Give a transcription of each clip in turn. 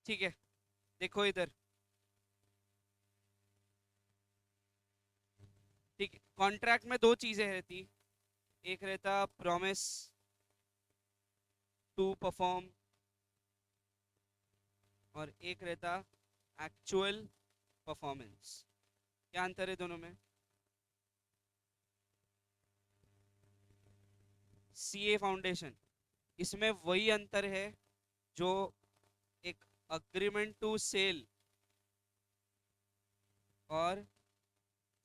ठीक है, देखो इधर। ठीक है, कॉन्ट्रैक्ट में दो चीजें रहती। एक रहता प्रॉमिस टू परफॉर्म, और एक रहता एक्चुअल परफॉर्मेंस। क्या अंतर है दोनों में? सीए फाउंडेशन, इसमें वही अंतर है जो एक अग्रीमेंट टू सेल और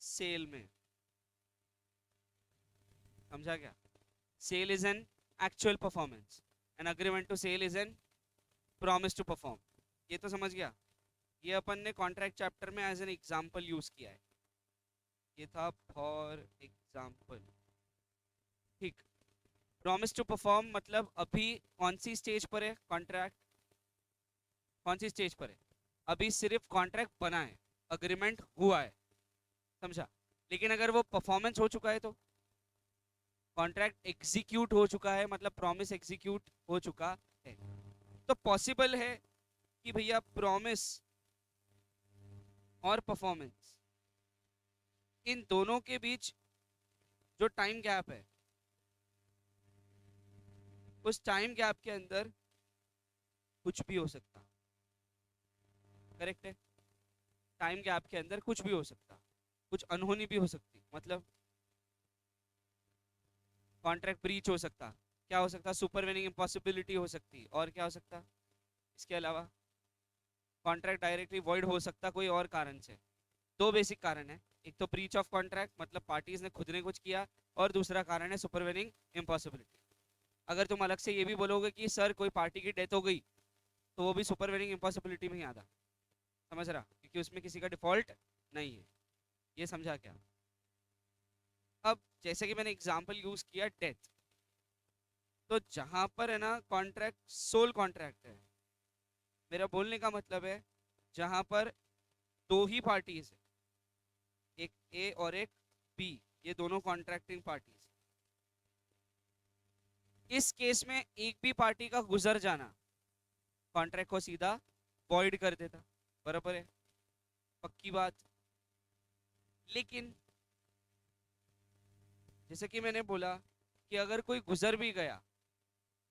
सेल में। समझा क्या? Sale is an actual performance, an agreement to sell is an promise to perform. ये तो समझ गया? ये अपन ने कॉन्ट्रैक्ट चैप्टर में एज एन एग्जांपल यूज किया है। ये था फॉर एग्जांपल। ठीक। प्रॉमिस टू परफॉर्म मतलब अभी कौन सी स्टेज पर है कॉन्ट्रैक्ट? कौन सी स्टेज पर है? अभी सिर्फ कॉन्ट्रैक्ट बना है, अग्रीमेंट हुआ है। समझा? लेकिन अगर वो परफॉर्मेंस हो चुका है तो कॉन्ट्रैक्ट एग्जीक्यूट हो चुका है, मतलब प्रॉमिस एग्जीक्यूट हो चुका है। तो पॉसिबल है कि भैया प्रॉमिस और परफॉर्मेंस, इन दोनों के बीच जो टाइम गैप है, उस टाइम गैप के अंदर कुछ भी हो सकता। करेक्ट है? टाइम गैप के अंदर कुछ भी हो सकता, कुछ अनहोनी भी हो सकती। मतलब कॉन्ट्रैक्ट ब्रीच हो सकता, क्या हो सकता? सुपरवेनिंग इम्पॉसिबिलिटी हो सकती, और क्या हो सकता इसके अलावा? कॉन्ट्रैक्ट डायरेक्टली वॉइड हो सकता कोई और कारण से। दो बेसिक कारण है, एक तो ब्रीच ऑफ कॉन्ट्रैक्ट मतलब पार्टीज ने खुद ने कुछ किया, और दूसरा कारण है सुपरवेनिंग इम्पॉसिबिलिटी। अगर तुम अलग से ये भी बोलोगे कि सर कोई पार्टी की डेथ हो गई, तो वो भी सुपरवेनिंग इम्पॉसिबिलिटी में ही आता। समझ रहा? क्योंकि उसमें किसी का डिफॉल्ट नहीं है। ये समझा क्या? अब जैसे कि मैंने एग्जांपल यूज किया डेथ, तो जहां पर है ना कॉन्ट्रैक्ट सोल कॉन्ट्रैक्ट है, मेरा बोलने का मतलब है जहां पर दो ही पार्टीज है, एक ए और एक बी, ये दोनों कॉन्ट्रैक्टिंग पार्टीज। इस केस में एक भी पार्टी का गुजर जाना कॉन्ट्रैक्ट को सीधा वॉइड कर देता। बराबर है? पक्की बात। लेकिन जैसे कि मैंने बोला कि अगर कोई गुजर भी गया,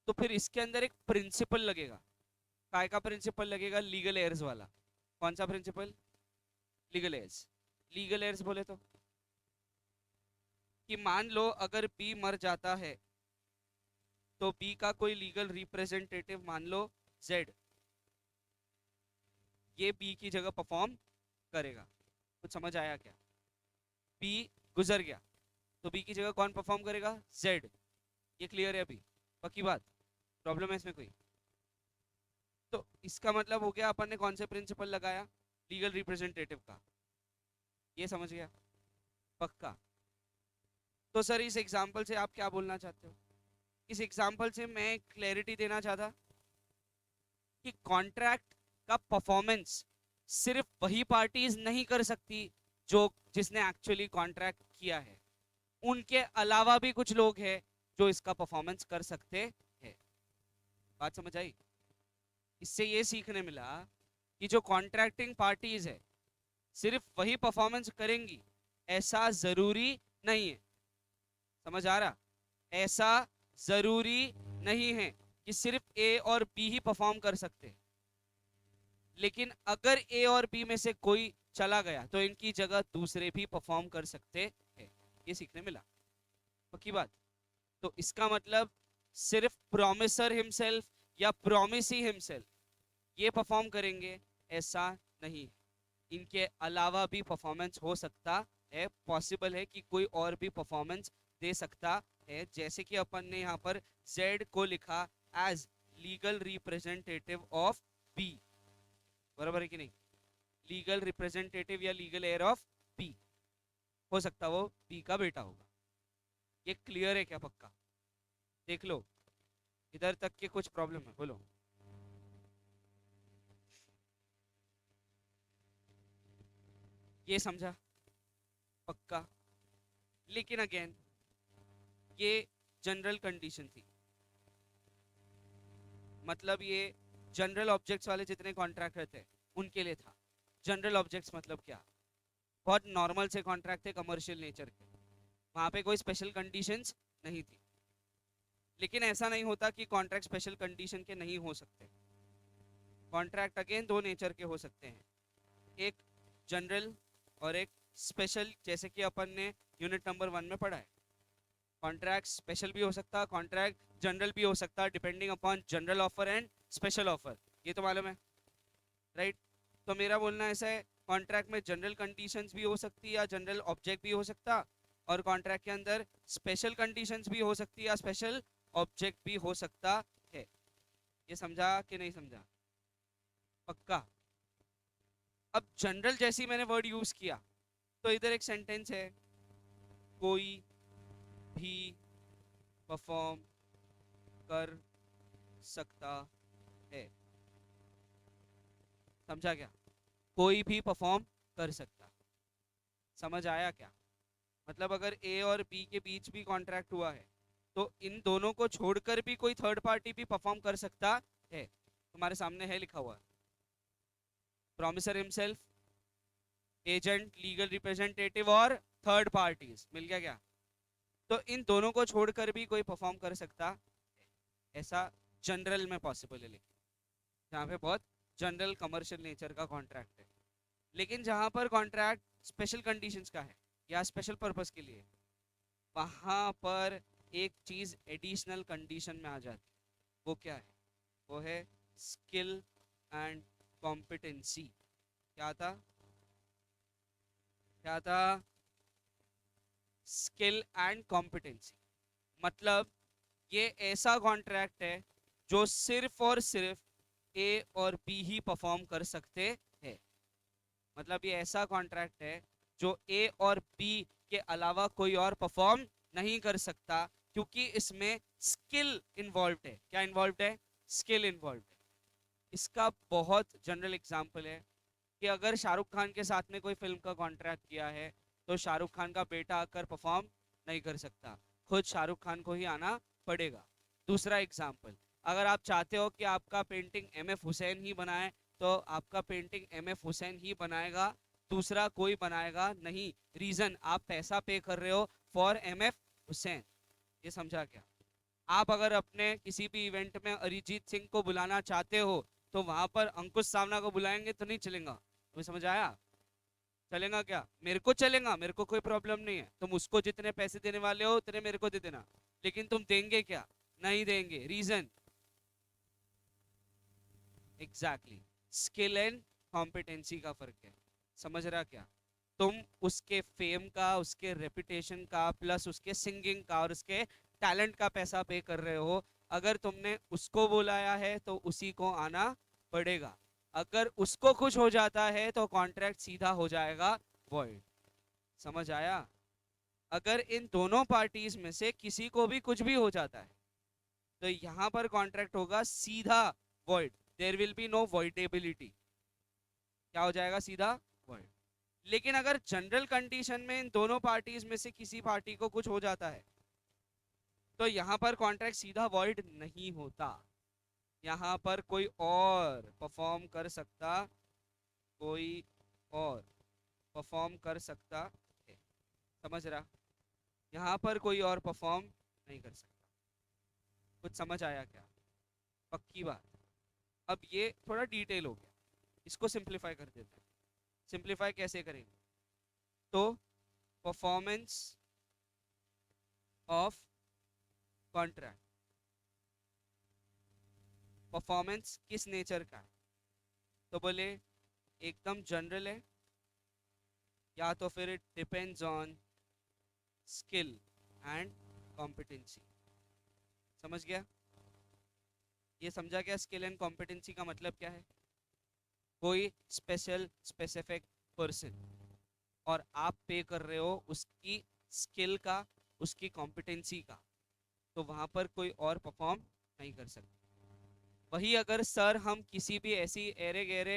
तो फिर इसके अंदर एक प्रिंसिपल लगेगा। काय का प्रिंसिपल लगेगा? लीगल एयर्स वाला। कौन सा principal? Legal heirs. Legal heirs बोले तो कि मान लो अगर बी मर जाता है, तो बी का कोई लीगल रिप्रेजेंटेटिव, मान लो जेड, ये बी की जगह परफॉर्म करेगा। कुछ समझ आया क्या? बी गुजर गया, तो बी की जगह कौन परफॉर्म करेगा? जेड। ये क्लियर है अभी? पक्की बात? प्रॉब्लम है इसमें कोई? तो इसका मतलब हो गया अपन ने कौन से प्रिंसिपल लगाया? लीगल रिप्रेजेंटेटिव का। ये समझ गया? पक्का? तो सर इस एग्जाम्पल से आप क्या बोलना चाहते हो? इस एग्जाम्पल से मैं क्लैरिटी देना चाहता कि कॉन्ट्रैक्ट का परफॉर्मेंस सिर्फ वही पार्टीज नहीं कर सकती जो जिसने एक्चुअली कॉन्ट्रैक्ट किया है, उनके अलावा भी कुछ लोग हैं जो इसका परफॉर्मेंस कर सकते हैं। बात समझ आई? इससे ये सीखने मिला कि जो कॉन्ट्रैक्टिंग पार्टीज है सिर्फ वही परफॉर्मेंस करेंगी ऐसा जरूरी नहीं है। समझ आ रहा? ऐसा जरूरी नहीं है कि सिर्फ ए और बी ही परफॉर्म कर सकते। लेकिन अगर ए और बी में से कोई चला गया तो इनकी जगह दूसरे भी परफॉर्म कर सकते हैं। ये सीखने मिला। पक्की बात? तो इसका मतलब सिर्फ प्रॉमिसर हिमसेल्फ या प्रॉमिसी हिमसेल्फ ये परफॉर्म करेंगे ऐसा नहीं। इनके अलावा भी परफॉर्मेंस हो सकता है, पॉसिबल है कि कोई और भी परफॉर्मेंस दे सकता है। जैसे कि अपन ने यहाँ पर जेड को लिखा as legal representative of B. बराबर है कि नहीं? लीगल रिप्रेजेंटेटिव या लीगल एयर ऑफ बी, हो सकता वो बी का बेटा होगा। ये क्लियर है क्या? पक्का? देख लो इधर तक के कुछ प्रॉब्लम है? बोलो। ये समझा? पक्का? लेकिन अगेन ये जनरल कंडीशन थी, मतलब ये जनरल ऑब्जेक्ट्स वाले जितने कॉन्ट्रैक्ट रहते हैं उनके लिए था। जनरल ऑब्जेक्ट्स मतलब क्या, बहुत नॉर्मल से कॉन्ट्रैक्ट थे कमर्शियल नेचर के, वहां पे कोई स्पेशल कंडीशंस नहीं थी। लेकिन ऐसा नहीं होता कि कॉन्ट्रैक्ट स्पेशल कंडीशन के नहीं हो सकते। कॉन्ट्रैक्ट अगेन दो नेचर के हो सकते हैं, एक जनरल और एक स्पेशल, जैसे कि अपन ने यूनिट नंबर 1 में पढ़ा है। कॉन्ट्रैक्ट स्पेशल भी हो सकता है, कॉन्ट्रैक्ट जनरल भी हो सकता है, depending upon general offer and special offer, ये तो मालूम है राइट। तो मेरा बोलना ऐसा है, कॉन्ट्रैक्ट में जनरल कंडीशंस भी हो सकती है या जनरल ऑब्जेक्ट भी हो सकता, और कॉन्ट्रैक्ट के अंदर स्पेशल कंडीशंस भी हो सकती है या स्पेशल ऑब्जेक्ट भी हो सकता है। ये समझा कि नहीं समझा? पक्का? अब जनरल जैसी मैंने वर्ड यूज किया तो इधर एक सेंटेंस है, कोई भी परफॉर्म कर सकता है। समझा क्या? कोई भी परफॉर्म कर सकता। समझ आया क्या? मतलब अगर ए और बी के बीच भी कॉन्ट्रैक्ट हुआ है तो इन दोनों को छोड़कर भी कोई थर्ड पार्टी भी परफॉर्म कर सकता है। तुम्हारे सामने है लिखा हुआ, promiser himself, agent, legal representative और थर्ड पार्टीज, मिल गया क्या? तो इन दोनों को छोड़कर भी कोई परफॉर्म कर सकता है, ऐसा जनरल में पॉसिबल है, लेकिन जहाँ पे बहुत जनरल कमर्शियल नेचर का कॉन्ट्रैक्ट है। लेकिन जहाँ पर कॉन्ट्रैक्ट स्पेशल कंडीशंस का है या स्पेशल पर्पस के लिए, वहाँ पर एक चीज एडिशनल कंडीशन में आ जाती है। वो क्या है? वो है स्किल एंड कॉम्पिटेंसी। क्या था? क्या था? Skill and competency. मतलब ये ऐसा कॉन्ट्रैक्ट है जो सिर्फ और सिर्फ ए और बी ही परफॉर्म कर सकते हैं। मतलब ये ऐसा कॉन्ट्रैक्ट है जो ए और बी के अलावा कोई और परफॉर्म नहीं कर सकता, क्योंकि इसमें स्किल इन्वॉल्व है। क्या इन्वॉल्व है? स्किल इन्वॉल्व है। इसका बहुत जनरल एग्जांपल है कि अगर शाहरुख खान के साथ में कोई फिल्म का कॉन्ट्रैक्ट किया है तो शाहरुख खान का बेटा आकर परफॉर्म नहीं कर सकता, खुद शाहरुख खान को ही आना पड़ेगा। दूसरा एग्जांपल, अगर आप चाहते हो कि आपका पेंटिंग एम एफ हुसैन ही बनाए तो आपका पेंटिंग एम एफ हुसैन ही बनाएगा, दूसरा कोई बनाएगा नहीं। रीजन, आप पैसा पे कर रहे हो फॉर एम एफ हुसैन। ये समझा क्या? आप अगर अपने किसी भी इवेंट में अरिजीत सिंह को बुलाना चाहते हो तो वहां पर अंकुश सावना को बुलाएंगे तो नहीं चलेगा। तुम्हें समझ आया? चलेगा क्या? मेरे को चलेगा, मेरे को कोई प्रॉब्लम नहीं है, तुम उसको जितने पैसे देने वाले हो उतने मेरे को दे देना, लेकिन तुम देंगे क्या? नहीं देंगे। Reason, exactly, skill and competency का फर्क है। समझ रहा क्या? तुम उसके फेम का, उसके रेपुटेशन का, प्लस उसके सिंगिंग का और उसके टैलेंट का पैसा पे कर रहे हो। अगर तुमने उसको बुलाया है तो उसी को आना पड़ेगा। अगर उसको कुछ हो जाता है तो कॉन्ट्रैक्ट सीधा हो जाएगा वॉइड। समझ आया? अगर इन दोनों पार्टीज में से किसी को भी कुछ भी हो जाता है तो यहां पर कॉन्ट्रैक्ट होगा सीधा void. There will be no voidability. क्या हो जाएगा? सीधा वॉइड। लेकिन अगर जनरल कंडीशन में इन दोनों पार्टीज में से किसी पार्टी को कुछ हो जाता है तो यहां पर कॉन्ट्रैक्ट सीधा वॉइड नहीं होता। यहां पर कोई और परफॉर्म कर सकता, कोई और परफॉर्म कर सकता है। समझ रहा? यहां पर कोई और परफॉर्म नहीं कर सकता। कुछ समझ आया क्या? पक्की बात? अब ये थोड़ा डिटेल हो गया, इसको सिंप्लीफाई कर देते हैं। सिंप्लीफाई कैसे करेंगे? तो परफॉर्मेंस ऑफ कॉन्ट्रैक्ट, परफॉर्मेंस किस नेचर का है? तो बोले एकदम जनरल है, या तो फिर it depends on skill and competency. समझ गया? ये समझा क्या स्किल एंड कॉम्पिटेंसी का मतलब क्या है? कोई स्पेशल स्पेसिफिक पर्सन, और आप पे कर रहे हो उसकी स्किल का, उसकी कॉम्पिटेंसी का, तो वहां पर कोई और परफॉर्म नहीं कर सकता। वही अगर सर हम किसी भी ऐसी एरे गहरे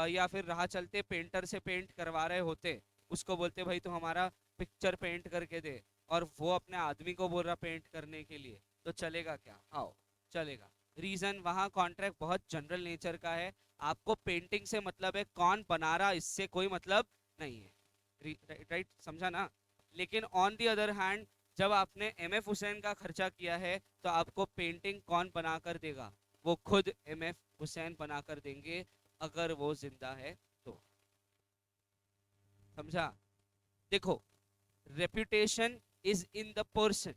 या फिर राह चलते पेंटर से पेंट करवा रहे होते, उसको बोलते भाई तो हमारा पिक्चर पेंट करके दे, और वो अपने आदमी को बोल रहा पेंट करने के लिए, तो चलेगा क्या? आओ, चलेगा। रीजन वहाँ कॉन्ट्रैक्ट बहुत जनरल नेचर का है, आपको पेंटिंग से मतलब है, कौन बना रहा इससे कोई मतलब नहीं है। राइट, समझा ना। लेकिन ऑन दी अदर हैंड जब आपने एम एफ हुसैन का खर्चा किया है तो आपको पेंटिंग कौन बना कर देगा? वो खुद एम एफ हुसैन बना कर देंगे, अगर वो जिंदा है तो। समझा? देखो, reputation is in the person,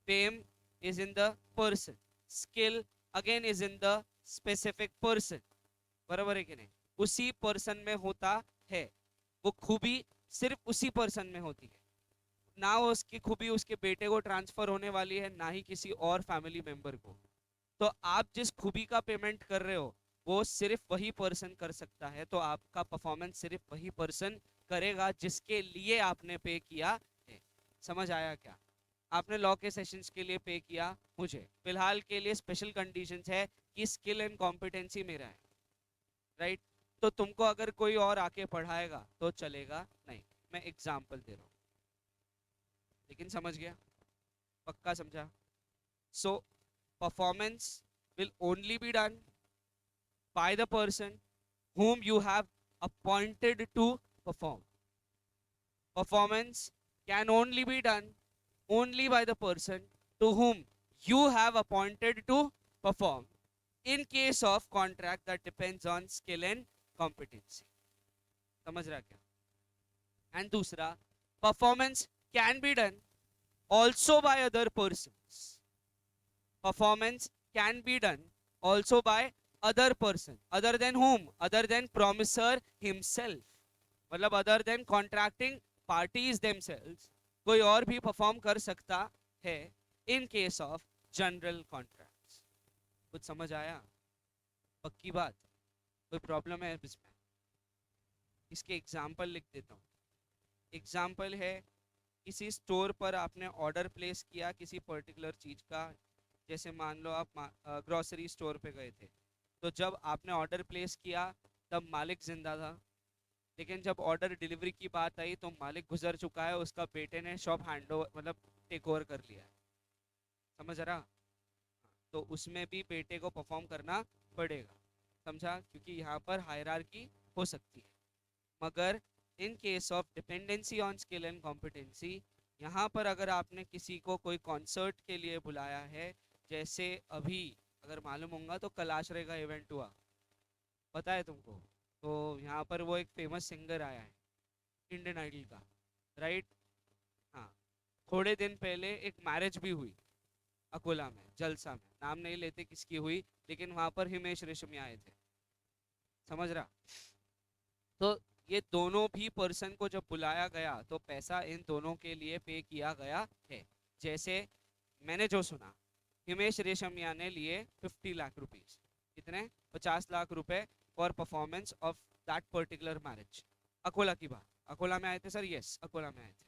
fame is in the person, skill again is in the specific person. बराबर है कि नहीं? उसी पर्सन में होता है, वो खूबी सिर्फ उसी पर्सन में होती है। ना उसकी खूबी उसके बेटे को ट्रांसफर होने वाली है, ना ही किसी और फैमिली मेंबर को। तो आप जिस खूबी का पेमेंट कर रहे हो वो सिर्फ वही पर्सन कर सकता है, तो आपका परफॉर्मेंस सिर्फ वही पर्सन करेगा जिसके लिए आपने पे किया है। समझ आया क्या? आपने लॉ के सेशंस के लिए पे किया, मुझे फिलहाल के लिए स्पेशल कंडीशंस है कि स्किल एंड कॉम्पिटेंसी मेरा है, राइट? तो तुमको अगर कोई और आके पढ़ाएगा तो चलेगा नहीं, मैं एग्जाम्पल दे रहा हूँ, लेकिन समझ गया? पक्का समझा? सो performance will only be done by the person whom you have appointed to perform. Performance can only be done only by the person to whom you have appointed to perform, in case of contract that depends on skill and competency. समझ रहा क्या? And दूसरा, performance can be done also by other persons. Performance can be done also by other person, other than whom? Other than promisor himself, मतलब other than contracting parties themselves, कोई और भी perform कर सकता है in case of general contracts. कुछ समझ आया? पक्की बात? कोई प्रॉब्लम है इसमें? इसके एग्जाम्पल लिख देता हूँ। एग्जाम्पल है, किसी स्टोर पर आपने ऑर्डर प्लेस किया किसी पर्टिकुलर चीज का, जैसे मान लो आप ग्रोसरी स्टोर पे गए थे, तो जब आपने ऑर्डर प्लेस किया तब मालिक जिंदा था, लेकिन जब ऑर्डर डिलीवरी की बात आई तो मालिक गुजर चुका है, उसका बेटे ने शॉप हैंड ओवर मतलब टेक ओवर कर लिया है। समझ रहा? तो उसमें भी बेटे को परफॉर्म करना पड़ेगा। समझा? क्योंकि यहाँ पर हायरार्की हो सकती है। मगर इन case of dependency on skill and competency, यहाँ पर अगर आपने किसी को कोई कॉन्सर्ट के लिए बुलाया है, जैसे अभी अगर मालूम होगा तो कलाशरे का इवेंट हुआ, पता है तुमको? तो यहाँ पर वो एक फेमस सिंगर आया है इंडियन आइडल का, राइट? हाँ। थोड़े दिन पहले एक मैरिज भी हुई अकोला में, जलसा में, नाम नहीं लेते किसकी हुई, लेकिन वहाँ पर हिमेश रेशमिया आए थे। समझ रहा? तो ये दोनों भी पर्सन को जब बुलाया गया तो पैसा इन दोनों के लिए पे किया गया है। जैसे मैंने जो सुना, हिमेश रेशमिया ने लिए 50 लाख रुपीस, कितने? 50 लाख रुपए for performance of that particular marriage. Akola की बात, अकोला में आए थे सर, यस अकोला में आए थे।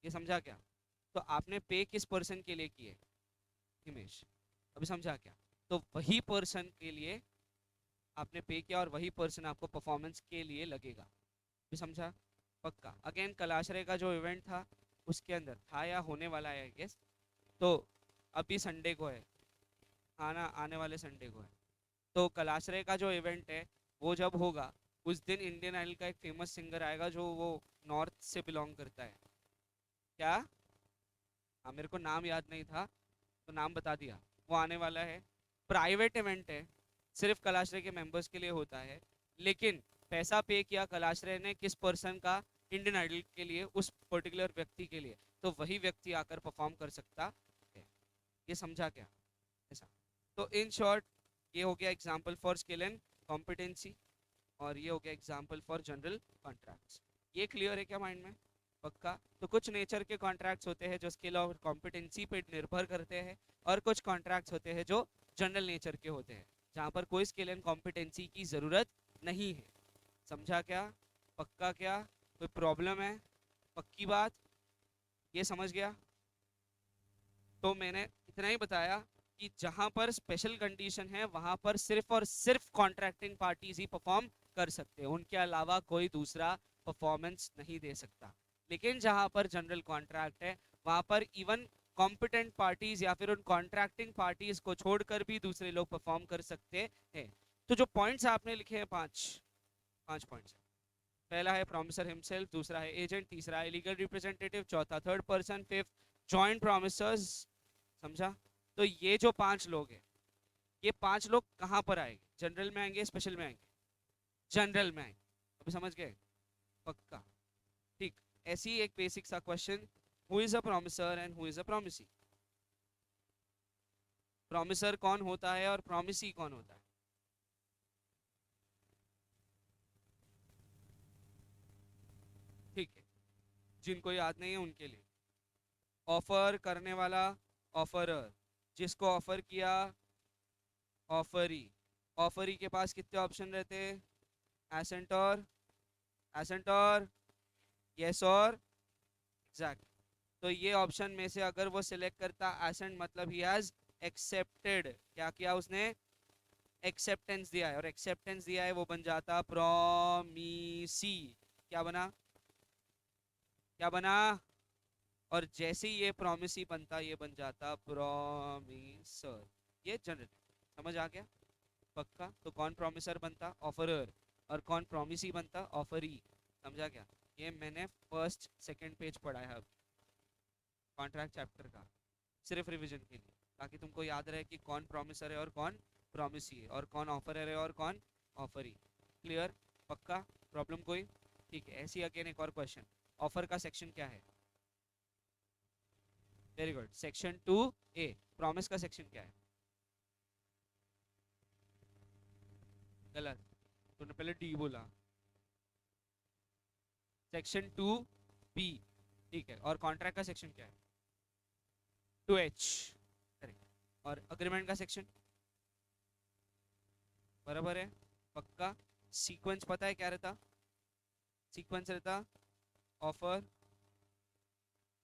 ये समझा क्या? तो आपने पे किस पर्सन के लिए किए? हिमेश। अभी समझा क्या? तो वही पर्सन के लिए आपने पे किया और वही पर्सन आपको परफॉर्मेंस के लिए लगेगा। भी समझा? पक्का। अगेन कलाशरे का जो इवेंट था उसके अंदर था या होने वाला है आई गेस, तो अभी संडे को है, आना आने वाले संडे को है। तो कलाशरे का जो इवेंट है वो जब होगा उस दिन इंडियन आइडल का एक फेमस सिंगर आएगा जो वो नॉर्थ से बिलोंग करता है। क्या? हाँ, मेरे को नाम याद नहीं था तो नाम बता दिया। वो आने वाला है, प्राइवेट इवेंट है, सिर्फ कलाश्रय के मेंबर्स के लिए होता है, लेकिन पैसा पे किया कलाश्रय ने किस पर्सन का? इंडियन आइडल के लिए, उस पर्टिकुलर व्यक्ति के लिए, तो वही व्यक्ति आकर परफॉर्म कर सकता है। ये समझा क्या? ऐसा। तो इन शॉर्ट ये हो गया example for skill and competency, और ये हो गया एग्जाम्पल फॉर जनरल कॉन्ट्रैक्ट्स। ये क्लियर है क्या माइंड में? पक्का? तो कुछ नेचर के कॉन्ट्रैक्ट्स होते हैं जो स्किल और कॉम्पिटेंसी पे निर्भर करते हैं, और कुछ कॉन्ट्रैक्ट्स होते हैं जो जनरल नेचर के होते हैं, जहाँ पर कोई स्किल एंड कॉम्पिटेंसी की ज़रूरत नहीं है। समझा क्या? पक्का क्या? कोई प्रॉब्लम है? पक्की बात? ये समझ गया? तो मैंने इतना ही बताया कि जहां पर स्पेशल कंडीशन है वहां पर सिर्फ और सिर्फ कॉन्ट्रैक्टिंग पार्टीज ही परफॉर्म कर सकते हैं, उनके अलावा कोई दूसरा परफॉर्मेंस नहीं दे सकता। लेकिन जहां पर जनरल कॉन्ट्रैक्ट है वहां पर इवन कॉम्पिटेंट पार्टीज या फिर उन कॉन्ट्रैक्टिंग पार्टीज को छोड़कर भी दूसरे लोग परफॉर्म कर सकते हैं। तो जो पॉइंट्स आपने लिखे हैं, पांच पांच पॉइंट्स, पहला है प्रॉमिसर हिमसेल्फ, दूसरा है एजेंट, तीसरा है लीगल रिप्रेजेंटेटिव, चौथा थर्ड पर्सन, फिफ्थ जॉइंट प्रॉमिसर्स। समझा? तो ये जो पांच लोग हैं, ये पांच लोग कहां पर आएंगे? जनरल में आएंगे, स्पेशल में आएंगे? जनरल में आएंगे। अभी समझ गए? पक्का? ठीक। ऐसी एक बेसिक सा question, who is a promisor and who is a promisee? Promisor कौन होता है और प्रॉमिसी कौन होता है? ठीक है, जिनको याद नहीं है उनके लिए, ऑफर करने वाला ऑफरर, जिसको ऑफर किया ऑफरी, ऑफरी के पास कितने ऑप्शन रहते हैं? एसेंट और एसेंट और यस और एग्जैक्ट। तो ये ऑप्शन में से अगर वो सिलेक्ट करता एसेंट, मतलब ही हैज एक्सेप्टेड, क्या किया उसने? एक्सेप्टेंस दिया है, और एक्सेप्टेंस दिया है वो बन जाता प्रॉमिसी। क्या बना? क्या बना? और जैसे ही ये प्रॉमिसी बनता, ये बन जाता प्रॉमिसर। ये जनरल, समझ आ गया? पक्का? तो कौन प्रॉमिसर बनता? ऑफरर। और कौन प्रॉमिसी बनता? ऑफरी। समझा क्या? ये मैंने फर्स्ट सेकंड पेज पढ़ा है अब कॉन्ट्रैक्ट चैप्टर का, सिर्फ रिवीजन के लिए, ताकि तुमको याद रहे कि कौन प्रॉमिसर है और कौन प्रॉमिसी है, और कौन ऑफरर है और कौन ऑफरी। क्लियर? पक्का? प्रॉब्लम कोई? ठीक है। ऐसी अगेन एक और क्वेश्चन, ऑफर का सेक्शन क्या है? Very good, section 2A। Promise का सेक्शन क्या है? गलत, तूने पहले डी बोला। Section 2B। ठीक है। और कॉन्ट्रैक्ट का सेक्शन क्या है? 2H। करेक्ट। और अग्रीमेंट का सेक्शन? बराबर है। पक्का? सीक्वेंस पता है क्या रहता? सीक्वेंस रहता ऑफर,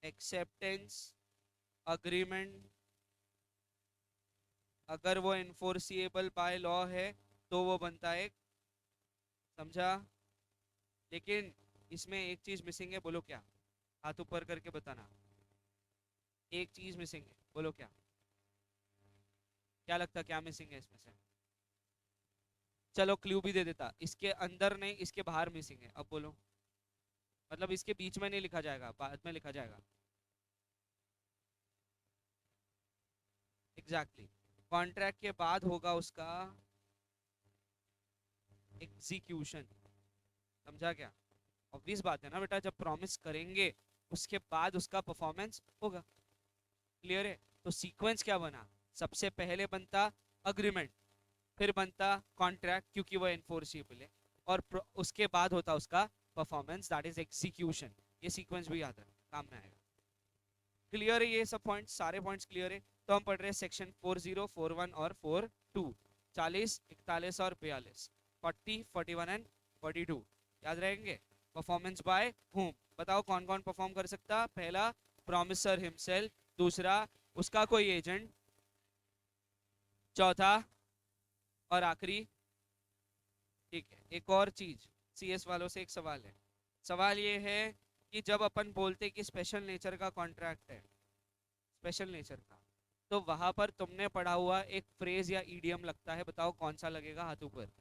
एक्सेप्टेंस, अग्रीमेंट। अगर वो इन्फोर्सिएबल बाय लॉ है तो वो बनता है। समझा? लेकिन इसमें एक चीज मिसिंग है, बोलो क्या? हाथ ऊपर करके बताना। एक चीज मिसिंग है, बोलो क्या? क्या लगता, क्या मिसिंग है इसमें से? चलो क्लू भी दे देता, इसके अंदर नहीं, इसके बाहर मिसिंग है। अब बोलो। मतलब इसके बीच में नहीं लिखा जाएगा, बाद में लिखा जाएगा। Exactly exactly। कॉन्ट्रैक्ट के बाद होगा उसका एग्जीक्यूशन। समझा क्या? ऑब्वियस बात है ना बेटा, जब प्रॉमिस करेंगे उसके बाद उसका परफॉर्मेंस होगा। क्लियर है? तो सीक्वेंस क्या बना? सबसे पहले बनता अग्रीमेंट, फिर बनता कॉन्ट्रैक्ट क्योंकि वो एनफोर्सिबल है, और उसके बाद होता उसका परफॉर्मेंस, दैट इज एग्जीक्यूशन। ये सीक्वेंस भी याद रख, काम में आएगा। क्लियर है? ये सब पॉइंट्स, सारे पॉइंट्स क्लियर है? तो हम पढ़ रहे हैं सेक्शन 40, 41 और 42, 40, 41 और 42, 40, 41 एंड 42। याद रहेंगे? परफॉर्मेंस बाय हुम, बताओ कौन कौन परफॉर्म कर सकता? पहला प्रॉमिसर हिमसेल्फ, दूसरा उसका कोई एजेंट, चौथा और आखिरी। ठीक है। एक और चीज, सीएस वालों से एक सवाल है। सवाल ये है कि जब अपन बोलते कि स्पेशल नेचर का कॉन्ट्रैक्ट है, स्पेशल नेचर का, तो वहां पर तुमने पढ़ा हुआ एक फ्रेज या ईडियम लगता है, बताओ कौन सा लगेगा? हाथ ऊपर।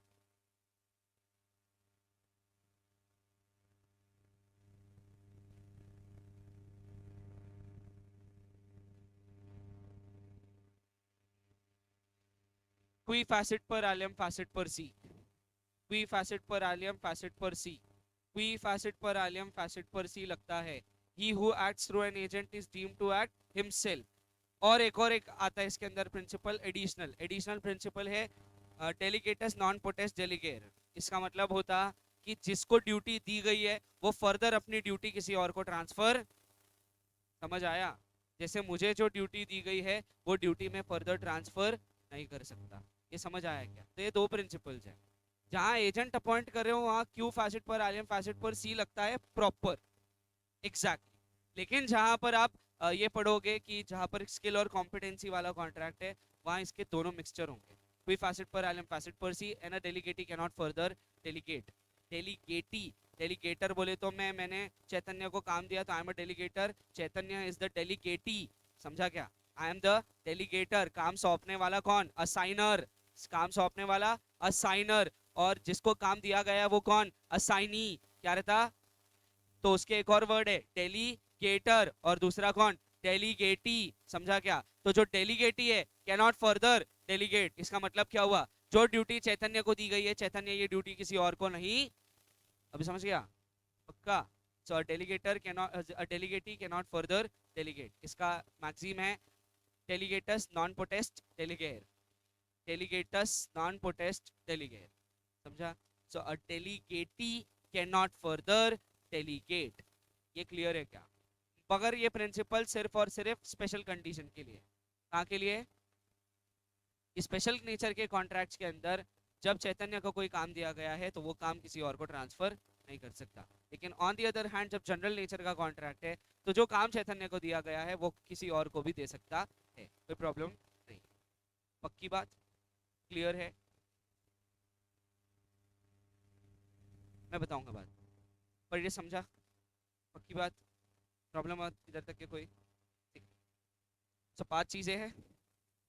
क्वी फैसेट पर एलियम फैसेट पर सी, क्वी फैसेट पर एलियम फैसेट पर सी, क्वी फैसेट पर एलियम फैसेट पर सी लगता है। He who acts through an agent is deemed to act himself. और एक आता है इसके अंदर प्रिंसिपल, एडिशनल, एडिशनल प्रिंसिपल है डेलीगेटस नॉन पोटेस डेलीगेट। इसका मतलब होता कि जिसको ड्यूटी दी गई है वो फर्दर अपनी ड्यूटी किसी और को ट्रांसफर, समझ आया? जैसे मुझे जो ड्यूटी दी गई है वो ड्यूटी में फर्दर ट्रांसफर नहीं कर सकता। ये समझ आया क्या? तो ये दो प्रिंसिपल्स हैं। जहां एजेंट अपॉइंट कर रहे हो वहां क्यू फैसेट पर एलियम फैसेट पर सी लगता है प्रॉपर, एग्जैक्टली। लेकिन जहां पर आप ये पढ़ोगे कि जहां पर स्किल और कॉम्पिटेंसी वाला कॉन्ट्रैक्ट है, वहां इसके दोनों मिक्सचर होंगे। क्वी फैसेट पर एलियम फैसेट पर सी and a delegatee can not further delegate. Delegatee, delegator बोले तो मैंने चैतन्य को काम दिया तो I am a delegator, Chaitanya is the delegatee. समझा क्या? आई एम द डेलीगेटर, काम सौंपने वाला कौन? असाइनर, काम सौंपने वाला असाइनर, और जिसको काम दिया गया वो कौन? असाइनी। क्या रहता? तो उसके एक और वर्ड है डेलीगेटर, और दूसरा कौन? डेलीगेटी। समझा क्या? तो जो डेलीगेटी है कैन नॉट फर्दर डेलीगेट, इसका मतलब क्या हुआ? जो ड्यूटी चैतन्य को दी गई है, चैतन्य ये ड्यूटी किसी और को नहीं। अभी समझ गया? पक्का? So a delegator can not, a delegatee can not further delegate. इसका मैक्सिम है डेलीगेटस नॉन पोटेस्ट डेलीगेर, डेलीगेटस नॉन पोटेस्ट डेलीगेर। समझा? So a delegatee can not further delegate. ये क्लियर है क्या? मगर ये प्रिंसिपल सिर्फ और सिर्फ स्पेशल कंडीशन के लिए। कहाँ के लिए? स्पेशल नेचर के कॉन्ट्रैक्ट्स के अंदर जब चैतन्य को कोई काम दिया गया है तो वो काम किसी और को ट्रांसफर नहीं कर सकता। लेकिन ऑन दी अदर हैंड जब जनरल नेचर का कॉन्ट्रैक्ट है तो जो काम चैतन्य को दिया गया है वो किसी और को भी दे सकता है, कोई प्रॉब्लम नहीं। पक्की बात? क्लियर है? मैं बताऊंगा बात, पर ये समझा? पक्की बात? प्रॉब्लम इधर तक के कोई? ठीक। तो 5 चीजें हैं।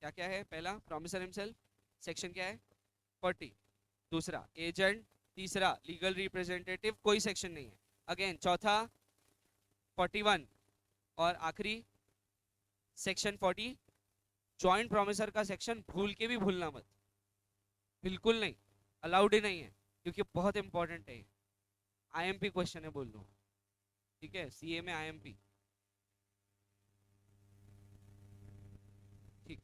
क्या क्या है? पहला प्रॉमिसर हिमसेल्फ, सेक्शन क्या है? 40। दूसरा एजेंट, तीसरा लीगल रिप्रेजेंटेटिव, कोई सेक्शन नहीं है। अगेन चौथा 41, और आखिरी सेक्शन 40। जॉइंट प्रोमिसर का सेक्शन भूल के भी भूलना मत, बिल्कुल नहीं, अलाउड ही नहीं है, क्योंकि बहुत इंपॉर्टेंट है। आईएमपी क्वेश्चन है, बोल दो। ठीक है, सीए में आईएमपी। ठीक।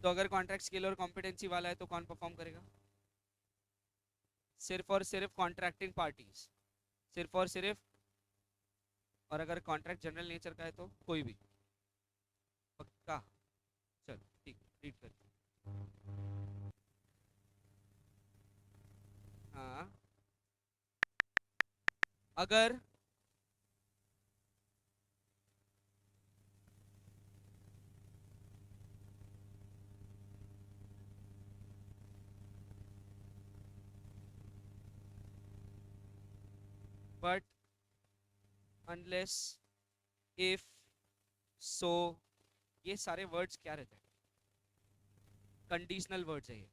तो अगर कॉन्ट्रैक्ट स्किल और कॉम्पिटेंसी वाला है तो कौन परफॉर्म करेगा? सिर्फ और सिर्फ कॉन्ट्रैक्टिंग पार्टीज, सिर्फ और सिर्फ। और अगर कॉन्ट्रैक्ट जनरल नेचर का है तो कोई भी। पक्का? चल ठीक, रीड कर। हाँ, अगर बट, अनलेस, इफ, सो, ये सारे वर्ड्स क्या रहते हैं? कंडीशनल वर्ड्स है ये।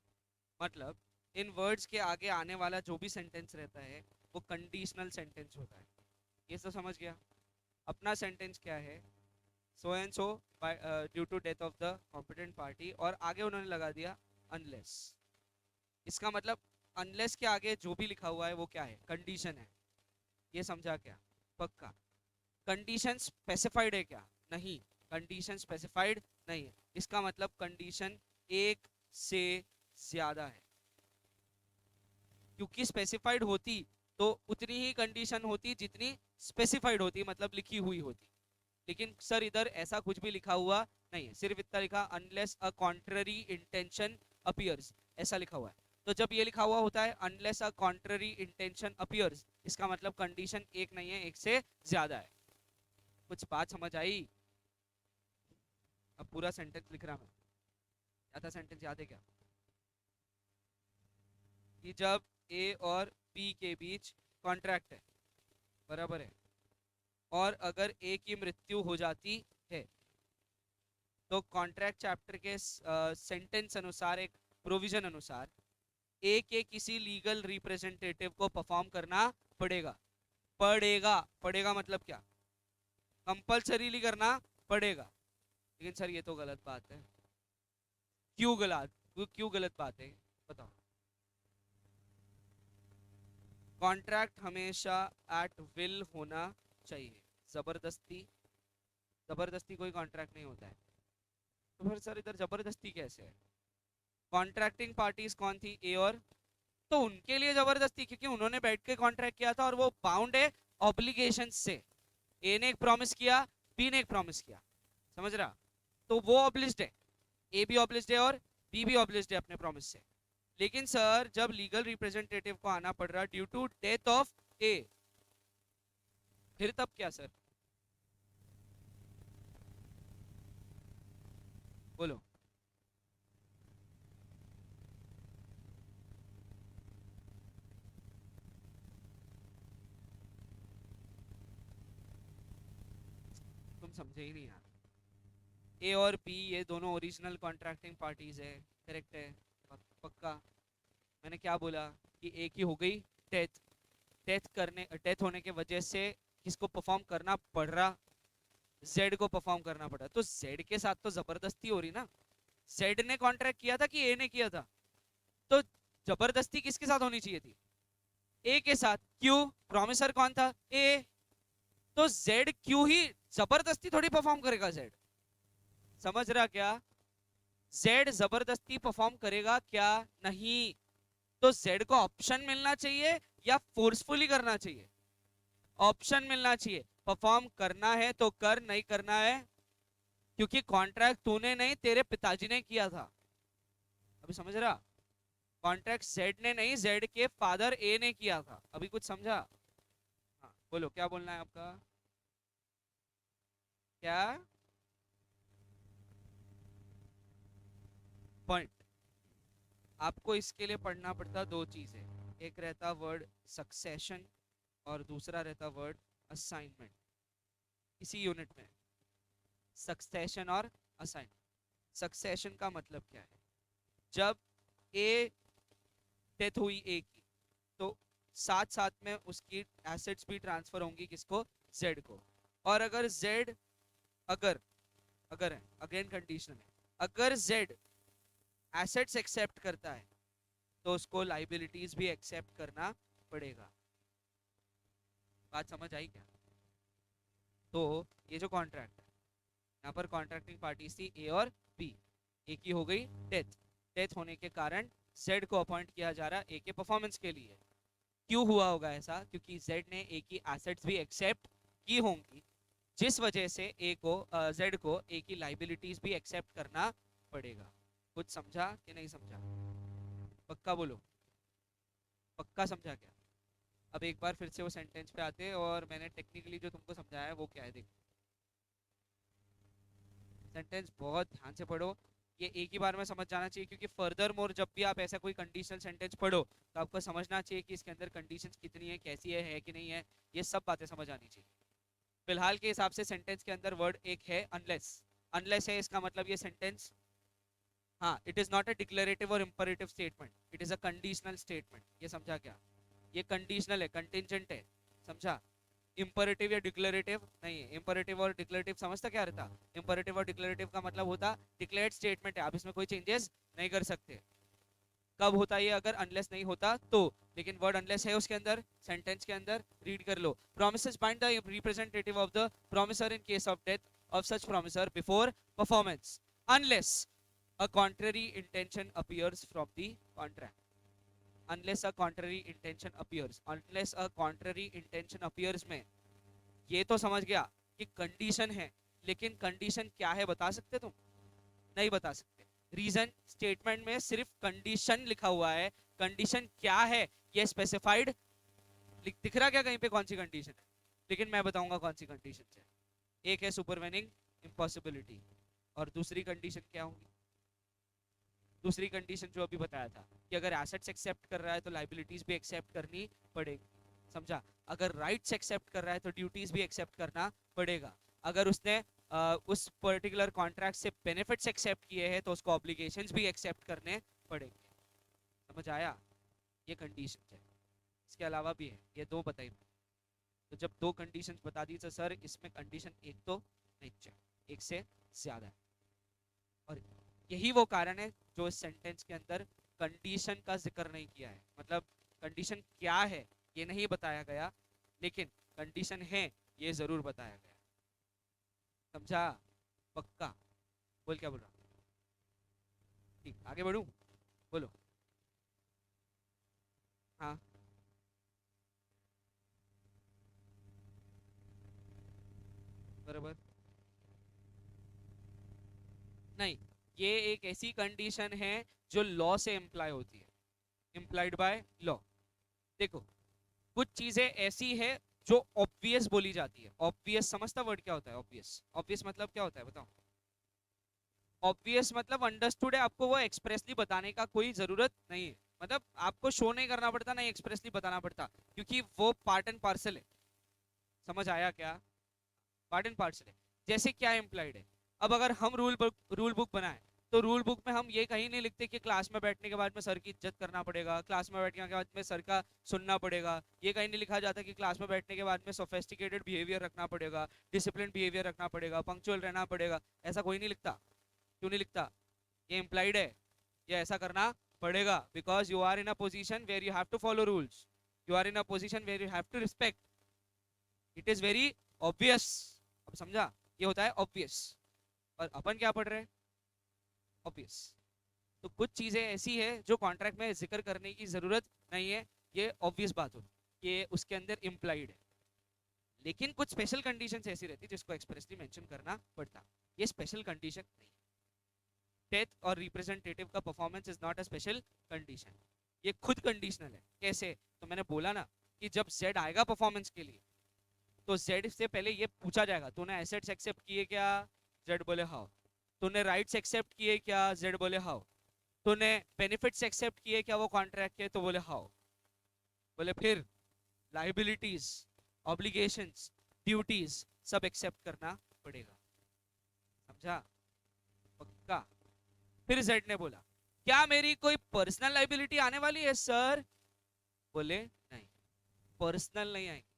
मतलब इन वर्ड्स के आगे आने वाला जो भी सेंटेंस रहता है वो कंडीशनल सेंटेंस होता है। ये तो समझ गया? अपना सेंटेंस क्या है? So and so due to death of the competent party, और आगे उन्होंने लगा दिया अनलेस। इसका मतलब अनलेस के आगे जो भी लिखा हुआ है वो क्या है? कंडीशन है। ये समझा क्या? पक्का? कंडीशन स्पेसिफाइड है क्या? नहीं, कंडीशन स्पेसिफाइड नहीं है। इसका मतलब कंडीशन एक से ज्यादा है, क्योंकि स्पेसिफाइड होती तो उतनी ही कंडीशन होती जितनी स्पेसिफाइड होती, मतलब लिखी हुई होती। लेकिन सर इधर ऐसा कुछ भी लिखा हुआ नहीं है, सिर्फ इतना लिखा unless a contrary intention appears, ऐसा लिखा हुआ है। तो जब ये लिखा हुआ होता है unless a contrary intention appears, इसका मतलब कंडीशन एक नहीं है, एक से ज्यादा है। कुछ बात समझ आई? अब पूरा सेंटेंस लिख रहा मैं। क्या था सेंटेंस, याद है क्या? कि जब ए और बी के बीच कॉन्ट्रैक्ट है, बराबर है, और अगर ए की मृत्यु हो जाती है तो कॉन्ट्रैक्ट चैप्टर के सेंटेंस अनुसार, एक प्रोविजन अनुसार, ए के किसी लीगल रिप्रेजेंटेटिव को परफॉर्म करना पड़ेगा। पड़ेगा, पड़ेगा मतलब क्या? कंपल्सरीली करना पड़ेगा। लेकिन सर ये तो गलत बात है। क्यों गलत? क्यों गलत बात है, बताओ। कॉन्ट्रैक्ट हमेशा एट विल होना चाहिए। जबरदस्ती, जबरदस्ती कोई कॉन्ट्रैक्ट नहीं होता है। तो फिर सर इधर जबरदस्ती कैसे है? कॉन्ट्रैक्टिंग पार्टीज कौन थी? ए और, तो उनके लिए जबरदस्ती, क्योंकि उन्होंने बैठ के कॉन्ट्रैक्ट किया था और वो बाउंड है ऑब्लिगेशन से। ए ने एक प्रॉमिस किया, बी ने एक प्रॉमिस किया, समझ रहा? तो वो ऑब्लिज्ड है, ए भी ऑब्लिज्ड है और बी भी ऑब्लिज्ड है अपने प्रॉमिस से। लेकिन सर जब लीगल रिप्रेजेंटेटिव को आना पड़ रहा ड्यू टू डेथ ऑफ ए, फिर तब क्या सर? बोलो। तुम समझे ही नहीं यार। ए और बी ये दोनों ओरिजिनल कॉन्ट्रैक्टिंग पार्टीज है, करेक्ट है, पक्का। मैंने क्या बोला कि ए की हो गई डेथ, डेथ होने के वजह से किसको परफॉर्म करना पड़ रहा, जेड को परफॉर्म करना पड़ा। तो जेड के साथ तो जबरदस्ती हो रही ना, जेड ने कॉन्ट्रैक्ट किया था कि ए ने किया था? तो जबरदस्ती किसके साथ होनी चाहिए थी? ए के साथ। क्यों? प्रोमिसर कौन था? ए। तो जेड क्यों ही जबरदस्ती थोड़ी परफॉर्म करेगा जेड, समझ रहा क्या? जेड जबरदस्ती परफॉर्म करेगा क्या? नहीं। तो जेड को ऑप्शन मिलना चाहिए या फोर्सफुली करना चाहिए? ऑप्शन मिलना चाहिए। परफॉर्म करना है तो कर, नहीं करना है क्योंकि कॉन्ट्रैक्ट तूने नहीं तेरे पिताजी ने किया था। अभी समझ रहा? कॉन्ट्रैक्ट जेड ने नहीं, जेड के फादर ए ने किया था। अभी कुछ समझा? हाँ बोलो क्या बोलना है आपका? क्या पॉइंट? आपको इसके लिए पढ़ना पड़ता दो चीजें, एक रहता वर्ड सक्सेशन और दूसरा रहता वर्ड असाइनमेंट। इसी यूनिट में सक्सेशन और असाइनमेंट। सक्सेशन का मतलब क्या है? जब ए डेथ हुई ए की, तो साथ साथ में उसकी एसेट्स भी ट्रांसफर होंगी किसको? जेड को। और अगर जेड, अगर अगर है, अगेन कंडीशन है, अगर जेड एसेट्स एक्सेप्ट करता है तो उसको लाइबिलिटीज भी एक्सेप्ट करना पड़ेगा। बात समझ आई क्या? तो ये जो कॉन्ट्रैक्ट है, यहाँ पर कॉन्ट्रैक्टिंग पार्टीज थी ए और बी। ए की हो गई डेथ, डेथ होने के कारण जेड को अपॉइंट किया जा रहा है ए के परफॉर्मेंस के लिए। क्यों हुआ होगा ऐसा? क्योंकि जेड ने ए की एसेट्स भी एक्सेप्ट की होंगी, जिस वजह से ए को, जेड को ए की लाइबिलिटीज भी एक्सेप्ट करना पड़ेगा। कुछ समझा कि नहीं समझा? पक्का बोलो, पक्का समझा क्या? अब एक बार फिर से वो सेंटेंस पे आते हैं और मैंने टेक्निकली जो तुमको समझाया है वो क्या है देखो। सेंटेंस बहुत ध्यान से पढ़ो, ये एक ही बार में समझ जाना चाहिए, क्योंकि फर्दर मोर जब भी आप ऐसा कोई कंडीशनल सेंटेंस पढ़ो तो आपको समझना चाहिए कि इसके अंदर कंडीशंस कितनी है, कैसी है कि नहीं है, ये सब बातें समझ आनी चाहिए। फिलहाल के हिसाब से सेंटेंस के अंदर वर्ड एक है अनलेस। अनलेस है इसका मतलब ये सेंटेंस, हाँ, it is not a declarative और imperative statement, it is a conditional statement. ये समझा क्या? ये कंडीशनल है, कंटिंजेंट है, समझा? इंपरेटिव या डिक्लेरेटिव नहीं है। इंपरेटिव और डिक्लेरेटिव समझता क्या रहता? इंपरेटिव और डिक्लेरेटिव का मतलब होता डिक्लेयर्ड स्टेटमेंट है, आप इसमें कोई चेंजेस नहीं कर सकते। कब होता है ये? अगर अनलेस नहीं होता तो। लेकिन वर्ड अनलेस है उसके अंदर, सेंटेंस के अंदर। रीड कर लो। Promises bind the representative of the promisor in case of death of such promisor before performance unless a contrary intention appears from the contract. Unless a contrary intention appears, unless a contrary intention appears में ये तो समझ गया कि condition है, लेकिन condition क्या है बता सकते तुम? नहीं बता सकते। रीजन स्टेटमेंट में सिर्फ कंडीशन लिखा हुआ है, कंडीशन क्या है ये स्पेसिफाइड दिख रहा क्या कहीं पे कौन सी कंडीशन है? लेकिन मैं बताऊंगा कौन सी कंडीशन है। एक है सुपरवेनिंग इम्पॉसिबिलिटी, और दूसरी कंडीशन क्या होगी? दूसरी कंडीशन जो अभी बताया था कि अगर एसेट्स एक्सेप्ट कर रहा है तो लाइबिलिटीज भी एक्सेप्ट करनी पड़ेगी, समझा? अगर राइट्स एक्सेप्ट कर रहा है तो ड्यूटीज भी एक्सेप्ट करना पड़ेगा। अगर उसने उस पर्टिकुलर कॉन्ट्रैक्ट से बेनिफिट्स एक्सेप्ट किए हैं तो उसको ऑब्लिगेशंस भी एक्सेप्ट करने पड़ेंगे। समझ आया? ये कंडीशन है, इसके अलावा भी है, ये दो बताई। तो जब दो कंडीशंस बता दी तो सर इसमें कंडीशन एक तो नहीं चाहिए, एक से ज्यादा है। और यही वो कारण है जो इस सेंटेंस के अंदर कंडीशन का जिक्र नहीं किया है। मतलब कंडीशन क्या है ये नहीं बताया गया, लेकिन कंडीशन है ये जरूर बताया गया। समझा? पक्का? बोल क्या बोल रहा? ठीक, आगे बढ़ूं? बोलो। हाँ, बराबर। नहीं, ये एक ऐसी कंडीशन है जो लॉ से इम्प्लाई होती है, इम्प्लाइड बाय लॉ। देखो, कुछ चीजें ऐसी है जो ऑब्वियस बोली जाती है। ऑब्वियस समझता वर्ड क्या होता है? ऑब्वियस, ऑब्वियस मतलब क्या होता है बताओ? ऑब्वियस मतलब अंडरस्टूड है, आपको वो एक्सप्रेसली बताने का कोई जरूरत नहीं है। मतलब आपको शो नहीं करना पड़ता, नहीं एक्सप्रेसली बताना पड़ता, क्योंकि वो पार्ट एंड पार्सल है। समझ आया क्या? पार्ट एंड पार्सल है। जैसे क्या इम्प्लाइड है? अब अगर हम रूल बुक बनाए तो रूल बुक में हम ये कहीं नहीं लिखते कि क्लास में बैठने के बाद में सर की इज्जत करना पड़ेगा, क्लास में बैठने के बाद में सर का सुनना पड़ेगा। ये कहीं नहीं लिखा जाता कि क्लास में बैठने के बाद में सोफेस्टिकेटेड बिहेवियर रखना पड़ेगा, डिसिप्लिन बिहेवियर रखना पड़ेगा, पंक्चुअल रहना पड़ेगा। ऐसा कोई नहीं लिखता। क्यों नहीं लिखता? ये इम्प्लाइड है, ये ऐसा करना पड़ेगा, because you are in a position where you have to follow rules, you are in a position where you have to respect. It is very obvious. अब समझा? ये होता है ऑब्वियस। और अपन क्या पढ़ रहे हैं? ऑब्वियस। तो कुछ चीजें ऐसी है जो कॉन्ट्रैक्ट में जिक्र करने की जरूरत नहीं है, ये ऑब्वियस बात होती, ये उसके अंदर इम्प्लाइड है। लेकिन कुछ स्पेशल कंडीशंस ऐसी रहती जिसको एक्सप्रेसली मेंशन करना पड़ता। ये स्पेशल कंडीशन नहीं। डेथ और रिप्रेजेंटेटिव का performance is not a special condition, ये खुद कंडीशनल है। कैसे? तो मैंने बोला ना कि जब जेड आएगा परफॉर्मेंस के लिए तो जेड से पहले ये पूछा जाएगा, तूने एसेट्स एक्सेप्ट किए क्या? जेड बोले हाउ। तूने राइट्स एक्सेप्ट किए क्या? जेड बोले हाउ। तूने बेनिफिट्स एक्सेप्ट किए क्या वो कॉन्ट्रैक्ट के? तो बोले हाउ। बोले फिर लाइबिलिटीज, ऑब्लिगेशंस, ड्यूटीज सब एक्सेप्ट करना पड़ेगा। समझा? पक्का? फिर जेड ने बोला, क्या मेरी कोई पर्सनल लाइबिलिटी आने वाली है सर? बोले नहीं, पर्सनल नहीं आएगी।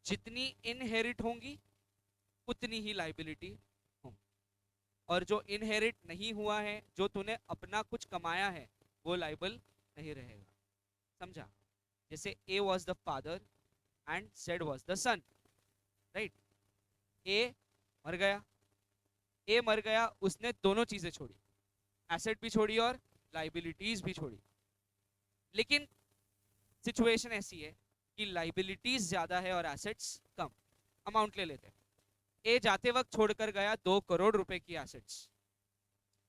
जितनी इनहेरिट होंगी उतनी ही लाइबिलिटी होंगी, और जो इनहेरिट नहीं हुआ है, जो तूने अपना कुछ कमाया है, वो लाइबल नहीं रहेगा। समझा? जैसे A was the father and Z was the son, right? A मर गया, ए मर गया, उसने दोनों चीजें छोड़ी, एसेट भी छोड़ी और लाइबिलिटीज भी छोड़ी। लेकिन सिचुएशन ऐसी है कि लाइबिलिटीज ज्यादा है और एसेट्स कम। अमाउंट ले लेते हैं। ए जाते वक्त छोड़कर गया 2 करोड़ रुपए की एसेट्स,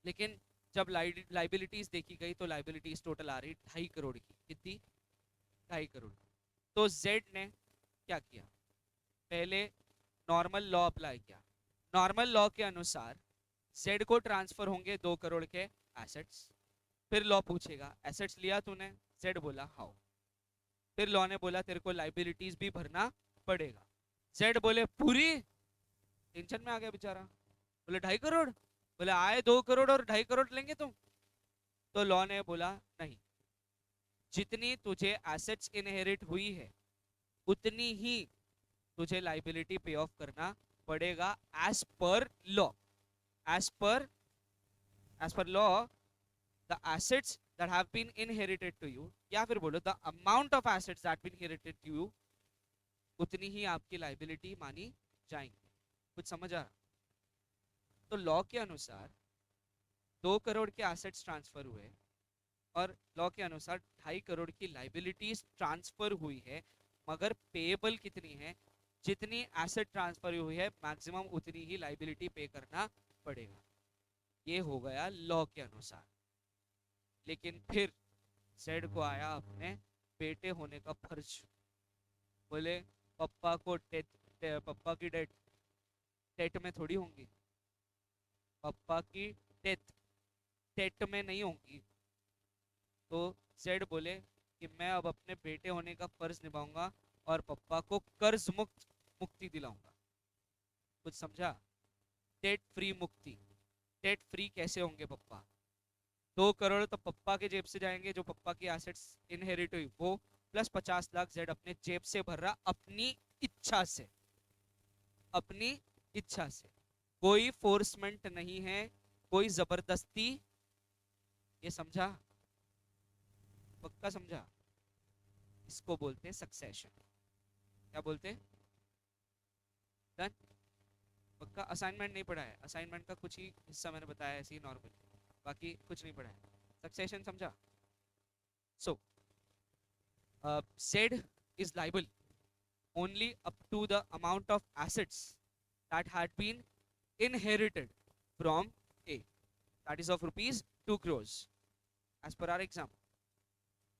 लेकिन जब लाइबिलिटीज देखी गई तो लाइबिलिटीज टोटल आ रही 2.5 करोड़ की। कितनी? 2.5 करोड़। तो जेड ने क्या किया? पहले नॉर्मल लॉ अप्लाई किया। नॉर्मल लॉ के अनुसार जेड को ट्रांसफर होंगे 2 करोड़ के एसेट्स। फिर लॉ पूछेगा एसेट्स लिया तूने? जेड बोला हाउ। फिर लॉ ने बोला तेरे को लाइबिलिटीज भी भरना पड़ेगा। जेड बोले पूरी? टेंशन में आ गया बेचारा। बोले 2.5 करोड़? बोले आए 2 करोड़ और 2.5 करोड़ लेंगे तुम? तो लॉ ने बोला नहीं, जितनी तुझे एसेट्स इनहेरिट हुई है उतनी ही तुझे लाइबिलिटी पे ऑफ करना पड़ेगा as per law. As per law the assets that have been inherited to you, या फिर बोलो the amount of assets that been inherited to you, उतनी ही आपकी लाइबिलिटी मानी जाएंगी। कुछ समझ आ रहा? तो लॉ के अनुसार 2 करोड़ के एसेट्स ट्रांसफर हुए और लॉ के अनुसार 2.5 करोड़ की लाइबिलिटीज ट्रांसफर हुई है, मगर पेएबल कितनी है? जितनी एसेट ट्रांसफर हुई है मैक्सिमम उतनी ही लाइबिलिटी पे करना पड़ेगा। ये हो गया लॉ के अनुसार। लेकिन फिर जेड को आया अपने बेटे होने का फर्ज। बोले पप्पा को पप्पा की डेथ टेट में थोड़ी होंगी, पप्पा की डेथ टेट में नहीं होंगी। तो जेड बोले कि मैं अब अपने बेटे होने का फर्ज निभाऊंगा और पप्पा को कर्ज मुक्ति दिलाऊंगा। कुछ समझा? डेट फ्री मुक्ति। डेट फ्री कैसे होंगे पप्पा? 2 करोड़ तो पप्पा के जेब से जाएंगे, जो पप्पा की एसेट्स इनहेरिट हुई वो, प्लस 50 लाख जेड अपने जेब से भर रहा, अपनी इच्छा से। अपनी इच्छा से, कोई फोर्समेंट नहीं है, कोई जबरदस्ती। ये समझा? पक्का समझा? इसको बोलते हैं सक्सेशन। क्या बोलते हैं? डन? पक्का? असाइनमेंट नहीं पढ़ा है? असाइनमेंट का कुछ ही हिस्सा मैंने बताया ऐसे ही नॉर्मल, बाकी कुछ नहीं पढ़ा है। सक्सेशन समझा? सो Z is liable only up to the amount of assets that had been inherited from A, that is of rupees 2 crores as per our example.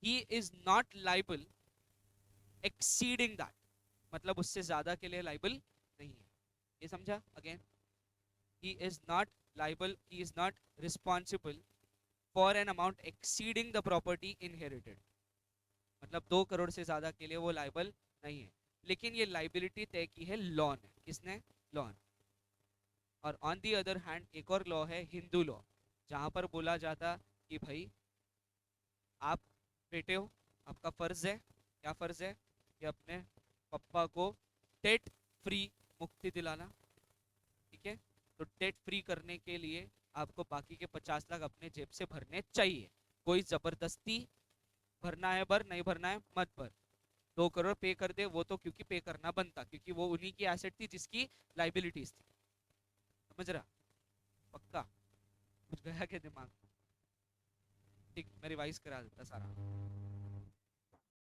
He is not liable exceeding that, मतलब उससे ज्यादा के लिए liable नहीं है। ये समझा? Again, he is not liable, he is not responsible for an amount exceeding the property inherited, मतलब 2 करोड़ से ज्यादा के लिए वो लाइबल नहीं है। लेकिन ये लाइबिलिटी तय की है लॉ ने। किसने? लॉ ने। और ऑन दी अदर हैंड एक और लॉ है हिंदू लॉ, जहाँ पर बोला जाता कि भाई आप बेटे हो, आपका फर्ज है, क्या फर्ज है कि अपने पापा को डेट फ्री मुक्ति दिलाना। ठीक है, तो डेट फ्री करने के लिए आपको बाकी के 50 लाख अपने जेब से भरने चाहिए। कोई जबरदस्ती भरना है भर, नहीं भरना है मत भर। 2 करोड़ पे कर दे वो तो क्योंकि पे करना बनता, क्योंकि वो उन्हीं की एसेट थी जिसकी लाइबिलिटीज थी। समझ रहा? पक्का? कुछ गया के दिमाग में? ठीक, मैं रिवाइज करा देता सारा।